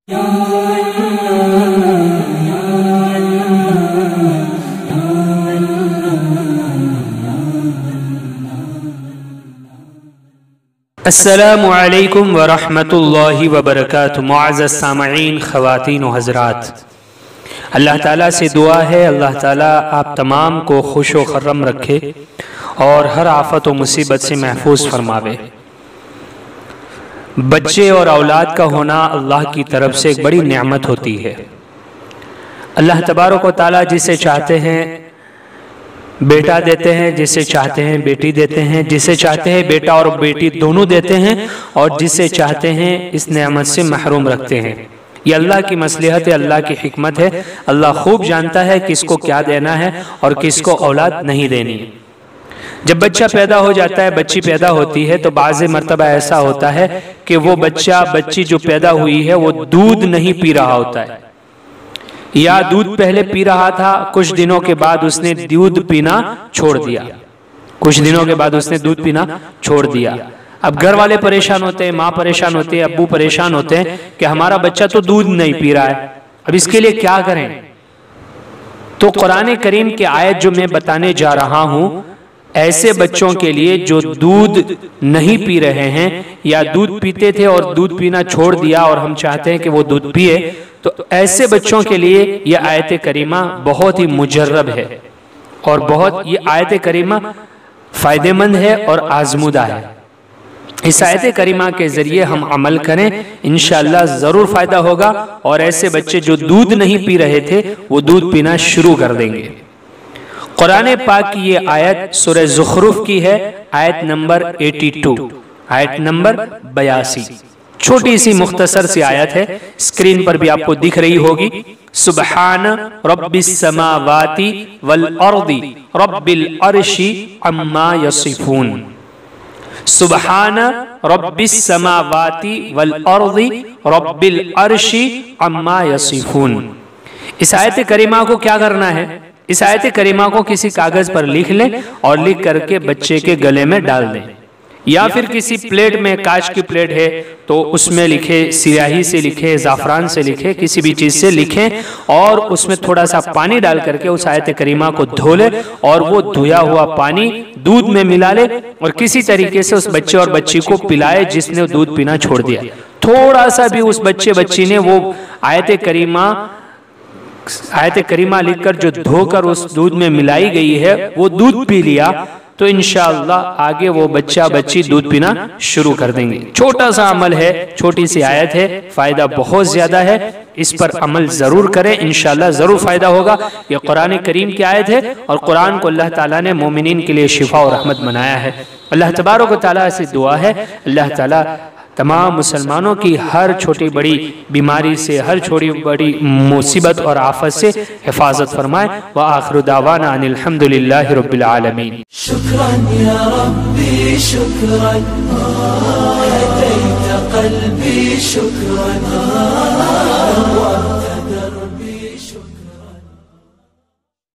السلام علیکم ورحمۃ اللہ وبرکاتہ۔ معزز سامعین، خواتین و حضرات، اللہ تعالیٰ سے دعا ہے اللہ تعالیٰ آپ تمام کو خوش و خرم رکھے اور ہر آفت و مصیبت سے محفوظ فرماوے۔ بچے اور اولاد کا ہونا اللہ کی طرف سے ایک بڑی نعمت ہوتی ہے۔ اللہ تبارک و تعالیٰ جسے چاہتے ہیں بیٹا دیتے ہیں، جسے چاہتے ہیں بیٹی دیتے ہیں، جسے چاہتے ہیں بیٹا اور بیٹی دونوں دیتے ہیں، اور جسے چاہتے ہیں اس نعمت سے محروم رکھتے ہیں۔ یہ اللہ کی مصلحت ہے، اللہ کی حکمت ہے۔ اللہ خوب جانتا ہے کس کو کیا دینا ہے اور کس کو اولاد نہیں دینی ہے۔ جب بچہ پیدا ہو جاتا ہے، بچی پیدا ہوتی ہے، تو بعض مرتبہ ایسا ہوتا ہے کہ وہ بچی جو پیدا ہوئی ہے وہ دودھ نہیں پی رہا ہوتا ہے، یا دودھ پہلے پی رہا تھا، کچھ دنوں کے بعد اس نے دودھ پینا چھوڑ دیا۔ اب گھر والے پریشان ہوتے ہیں، ماں پریشان ہوتے ہیں، ابو پریشان ہوتے ہیں کہ ہمارا بچہ تو دودھ نہیں پی رہا ہے، اب اس کے لیے کیا کریں؟ تو قرآن کریم کی آیت جو میں بتانے جا رہا ہوں، ایسے بچوں کے لیے جو دودھ نہیں پی رہے ہیں یا دودھ پیتے تھے اور دودھ پینا چھوڑ دیا اور ہم چاہتے ہیں کہ وہ دودھ پیے، تو ایسے بچوں کے لیے یہ آیت کریمہ بہت ہی مجرب ہے، اور یہ آیت کریمہ فائدہ مند ہے اور آزمودہ ہے۔ اس آیت کریمہ کے ذریعے ہم عمل کریں، انشاءاللہ ضرور فائدہ ہوگا، اور ایسے بچے جو دودھ نہیں پی رہے تھے وہ دودھ پینا شروع کر دیں گے۔ قرآن پاک کی یہ آیت سورہ زخرف کی ہے، آیت نمبر 82، آیت نمبر 82۔ چھوٹی سی مختصر سی آیت ہے، اسکرین پر بھی آپ کو دکھ رہی ہوگی۔ سبحان رب السماوات والارض رب العرش عما یصفون۔ سبحان رب السماوات والارض رب العرش عما یصفون۔ اس آیت کریمہ کو کیا کرنا ہے؟ اس آیت کریمہ کو کسی کاغذ پر لکھ لیں اور لکھ کر کے بچے کے گلے میں ڈال دیں، یا پھر کسی پلیٹ میں، کاچ کی پلیٹ ہے تو اس میں لکھے، سیاہی سے لکھے، زعفران سے لکھے، کسی بھی چیز سے لکھیں، اور اس میں تھوڑا سا پانی ڈال کر کے اس آیت کریمہ کو دھو لے، اور وہ دھویا ہوا پانی دودھ میں ملا لے اور کسی طریقے سے اس بچے اور بچی کو پلائے جس نے دودھ پینا چھوڑ دیا۔ تھوڑا سا بھی اس بچی نے وہ آیت کریمہ لکھ کر جو دھو کر اس دودھ میں ملائی گئی ہے وہ دودھ پی لیا، تو انشاءاللہ آگے وہ بچہ بچی دودھ پینا شروع کر دیں گے۔ چھوٹا سا عمل ہے، چھوٹی سی آیت ہے، فائدہ بہت زیادہ ہے، اس پر عمل ضرور کریں، انشاءاللہ ضرور فائدہ ہوگا۔ یہ قرآن کریم کی آیت ہے، اور قرآن کو اللہ تعالیٰ نے مومنین کے لیے شفا و رحمت بنایا ہے۔ اللہ تبارک و تعالیٰ سے دعا ہے اللہ تعالیٰ تمام مسلمانوں کی ہر چھوٹی بڑی بیماری سے، ہر چھوٹی بڑی مصیبت اور آفت سے حفاظت فرمائے۔ وآخر دعوانا ان الحمدللہ رب العالمین۔ شکرا یا ربی شکرا، ہدیت قلبی شکرا۔